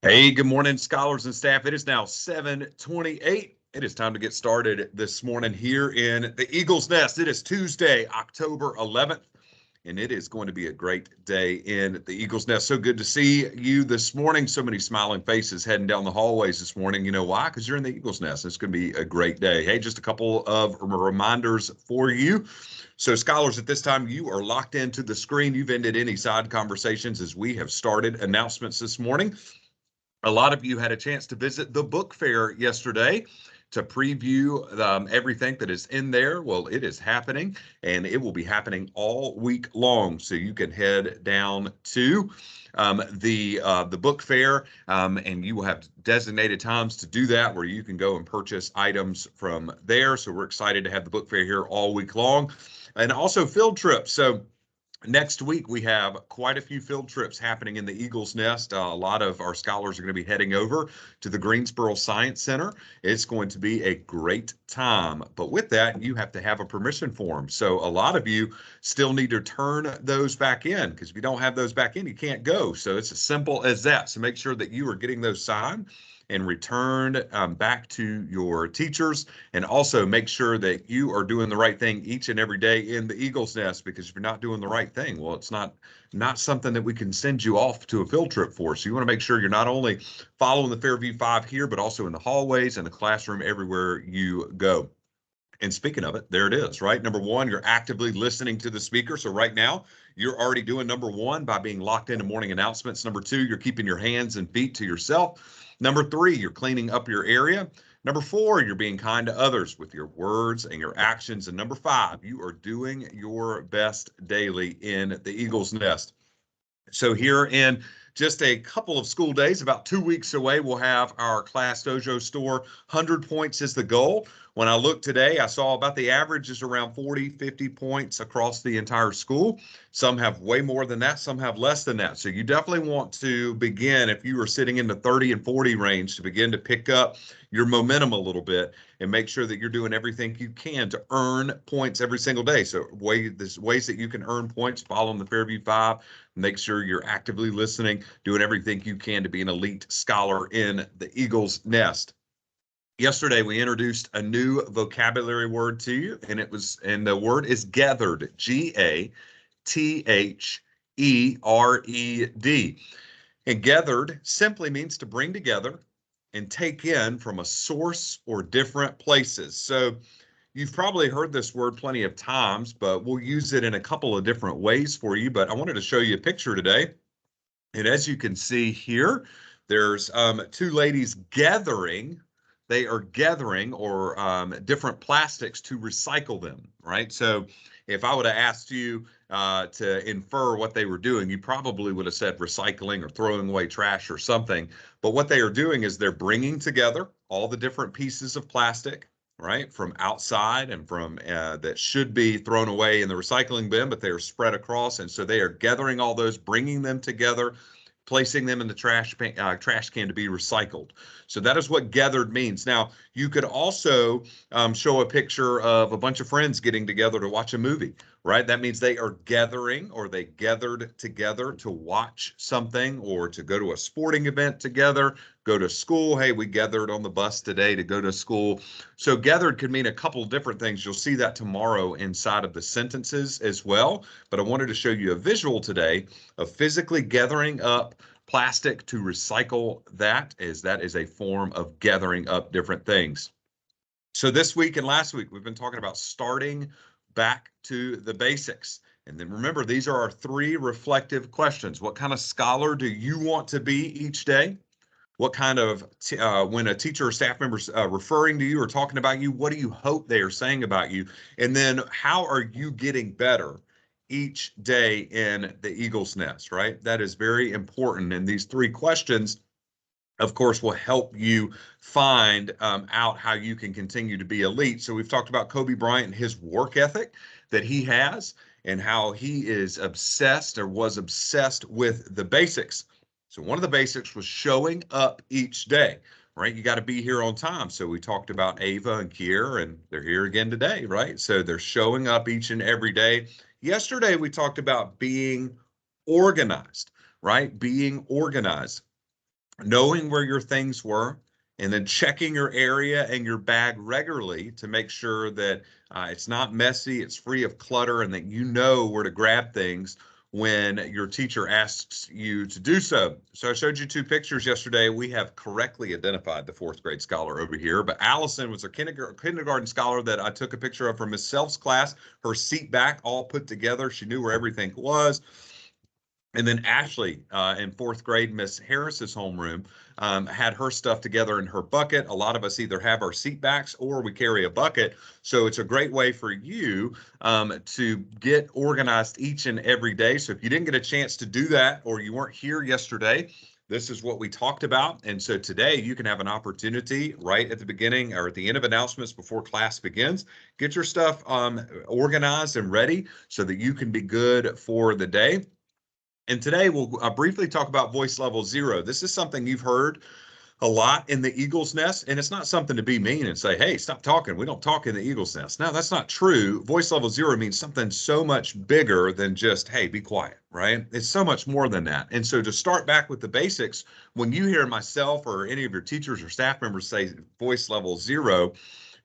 Hey, good morning, scholars and staff. It is now 7:28. It is time to get started this morning here in the Eagles Nest. It is Tuesday, October 11th, and it is going to be a great day in the Eagles Nest. So good to see you this morning. So many smiling faces heading down the hallways this morning. You know why? Because you're in the Eagles Nest. It's going to be a great day. Hey, just a couple of reminders for you. So, scholars, at this time, you are locked into the screen. You've ended any side conversations as we have started announcements this morning. A lot of you had a chance to visit the book fair yesterday to preview everything that is in there. Well, it is happening, and it will be happening all week long. So you can head down to the book fair, and you will have designated times to do that, where you can go and purchase items from there. So we're excited to have the book fair here all week long, and also field trips. So next week, we have quite a few field trips happening in the Eagles Nest. A lot of our scholars are going to be heading over to the Greensboro Science Center. It's going to be a great time. But with that, you have to have a permission form. So a lot of you still need to turn those back in, because if you don't have those back in, you can't go. So it's as simple as that. So make sure that you are getting those signed and returned back to your teachers. And also make sure that you are doing the right thing each and every day in the Eagles Nest, because if you're not doing the right thing, well, it's not something that we can send you off to a field trip for. So you want to make sure you're not only following the Fairview 5 here, but also in the hallways and the classroom, everywhere you go. And speaking of it, there it is, right? Number one, you're actively listening to the speaker. So right now, you're already doing number one by being locked into morning announcements. Number two, you're keeping your hands and feet to yourself. Number three, you're cleaning up your area. Number four, you're being kind to others with your words and your actions. And number five, you are doing your best daily in the Eagles Nest. So here in just a couple of school days, about 2 weeks away, we'll have our Class Dojo store. 100 points is the goal. When I looked today, I saw about the average is around 40, 50 points across the entire school. Some have way more than that, some have less than that. So you definitely want to begin, if you are sitting in the 30 and 40 range, to begin to pick up your momentum a little bit and make sure that you're doing everything you can to earn points every single day. So there's ways that you can earn points following the Fairview 5. Make sure you're actively listening, doing everything you can to be an elite scholar in the Eagles Nest. Yesterday, we introduced a new vocabulary word to you, and the word is gathered, Gathered. And gathered simply means to bring together and take in from a source or different places. So you've probably heard this word plenty of times, but we'll use it in a couple of different ways for you. But I wanted to show you a picture today. And as you can see here, there's two ladies gathering. They are gathering or different plastics to recycle them, right? So if I would have asked you to infer what they were doing, you probably would have said recycling or throwing away trash or something. But what they are doing is they're bringing together all the different pieces of plastic, right, from outside and from that should be thrown away in the recycling bin, but they are spread across. And so they are gathering all those, bringing them together, placing them in the trash can to be recycled. So that is what gathered means. Now, you could also show a picture of a bunch of friends getting together to watch a movie, right? That means they are gathering, or they gathered together to watch something or to go to a sporting event together, go to school. Hey, we gathered on the bus today to go to school. So gathered could mean a couple of different things. You'll see that tomorrow inside of the sentences as well. But I wanted to show you a visual today of physically gathering up plastic to recycle that, as that is a form of gathering up different things. So this week and last week, we've been talking about starting back to the basics. And then remember, these are our three reflective questions. What kind of scholar do you want to be each day? What kind of, when a teacher or staff member is referring to you or talking about you, what do you hope they are saying about you? And then how are you getting better each day in the Eagles Nest, right? That is very important. And these three questions, of course, will help you find out how you can continue to be elite. So we've talked about Kobe Bryant and his work ethic that he has, and how he is obsessed, or was obsessed, with the basics. So one of the basics was showing up each day, right? You got to be here on time. So we talked about Ava and Kier, and they're here again today, right? So they're showing up each and every day. Yesterday, we talked about being organized, right? Being organized. knowing where your things were, and then checking your area and your bag regularly to make sure that it's not messy, it's free of clutter, and that you know where to grab things when your teacher asks you to do so. So I showed you two pictures yesterday. We have correctly identified the fourth grade scholar over here, but Allison was a kindergarten scholar that I took a picture of from Miss Self's class, her seat back all put together. She knew where everything was. And then Ashley in fourth grade, Miss Harris's homeroom, had her stuff together in her bucket. A lot of us either have our seat backs or we carry a bucket. So it's a great way for you to get organized each and every day. So if you didn't get a chance to do that or you weren't here yesterday, this is what we talked about. And so today you can have an opportunity right at the beginning or at the end of announcements before class begins. Get your stuff organized and ready so that you can be good for the day. And today we'll briefly talk about voice level 0. This is something you've heard a lot in the Eagle's Nest, and it's not something to be mean and say, hey, stop talking. We don't talk in the Eagle's Nest. No, that's not true. Voice level 0 means something so much bigger than just, hey, be quiet, right? It's so much more than that. And so to start back with the basics, when you hear myself or any of your teachers or staff members say voice level 0,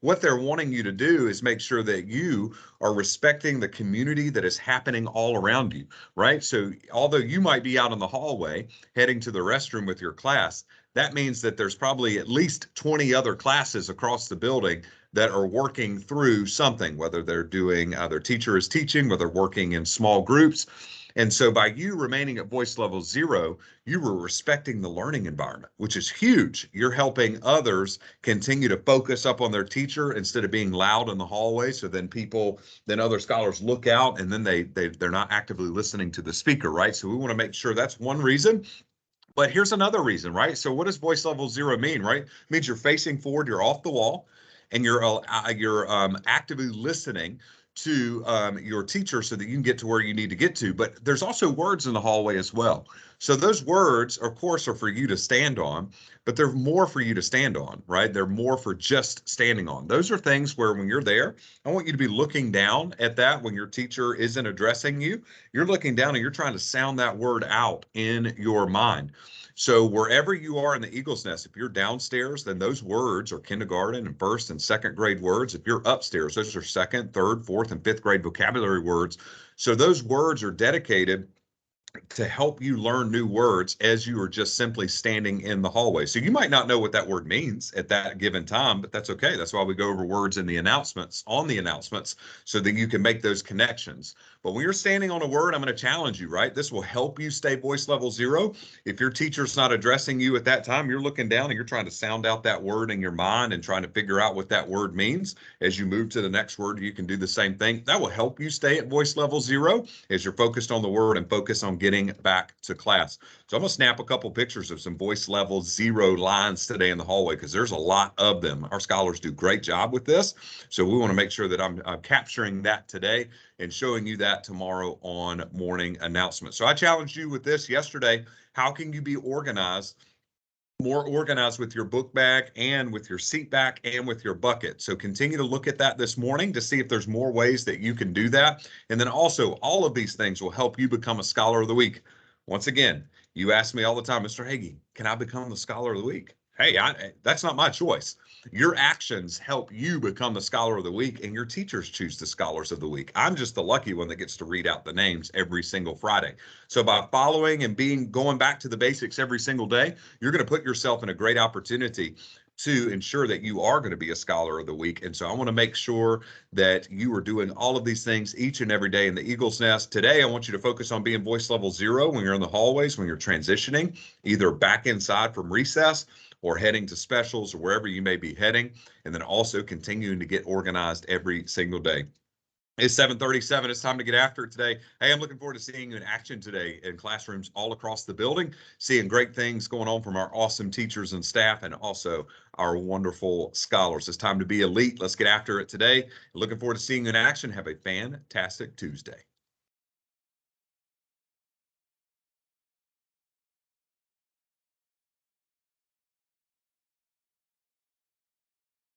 what they're wanting you to do is make sure that you are respecting the community that is happening all around you, right? So although you might be out in the hallway heading to the restroom with your class, that means that there's probably at least 20 other classes across the building that are working through something, whether they're doing, their teacher is teaching, whether they're working in small groups. And so by you remaining at voice level 0, you were respecting the learning environment, which is huge. You're helping others continue to focus up on their teacher instead of being loud in the hallway. So then other scholars look out and then they're not actively listening to the speaker, right? So we want to make sure that's one reason. But here's another reason, right? So what does voice level 0 mean, right? It means you're facing forward, you're off the wall, and you're actively listening to your teacher so that you can get to where you need to get to. But there's also words in the hallway as well. So those words, of course, are for you to stand on, but they're more for you to stand on, right? They're more for just standing on. Those are things where when you're there, I want you to be looking down at that when your teacher isn't addressing you. You're looking down and you're trying to sound that word out in your mind. So wherever you are in the Eagle's Nest, if you're downstairs, then those words are kindergarten and first and second grade words. If you're upstairs, those are second, third, fourth, and fifth grade vocabulary words. So those words are dedicated to help you learn new words as you are just simply standing in the hallway. So you might not know what that word means at that given time, but that's okay. That's why we go over words in the announcements, so that you can make those connections. But when you're standing on a word, I'm going to challenge you, right? This will help you stay voice level 0. If your teacher's not addressing you at that time, you're looking down and you're trying to sound out that word in your mind and trying to figure out what that word means. As you move to the next word, you can do the same thing. That will help you stay at voice level 0 as you're focused on the word and focus on getting back to class. So I'm going to snap a couple pictures of some voice level 0 lines today in the hallway because there's a lot of them. Our scholars do a great job with this. So we want to make sure that I'm capturing that today and showing you that tomorrow on morning announcements. So I challenged you with this yesterday. How can you be organized? More organized with your book bag and with your seat back and with your bucket. So continue to look at that this morning to see if there's more ways that you can do that. And then also all of these things will help you become a Scholar of the Week. Once again, you ask me all the time, Mr. Hagee, can I become the Scholar of the Week? Hey, that's not my choice. Your actions help you become the Scholar of the Week, and your teachers choose the Scholars of the Week. I'm just the lucky one that gets to read out the names every single Friday. So by following and going back to the basics every single day, you're going to put yourself in a great opportunity to ensure that you are going to be a Scholar of the Week. And so I want to make sure that you are doing all of these things each and every day in the Eagle's Nest. Today, I want you to focus on being voice level 0 when you're in the hallways, when you're transitioning, either back inside from recess or heading to specials or wherever you may be heading, and then also continuing to get organized every single day. It's 7:37. It's time to get after it today. Hey, I'm looking forward to seeing you in action today in classrooms all across the building, seeing great things going on from our awesome teachers and staff and also our wonderful scholars. It's time to be elite. Let's get after it today. Looking forward to seeing you in action. Have a fantastic Tuesday.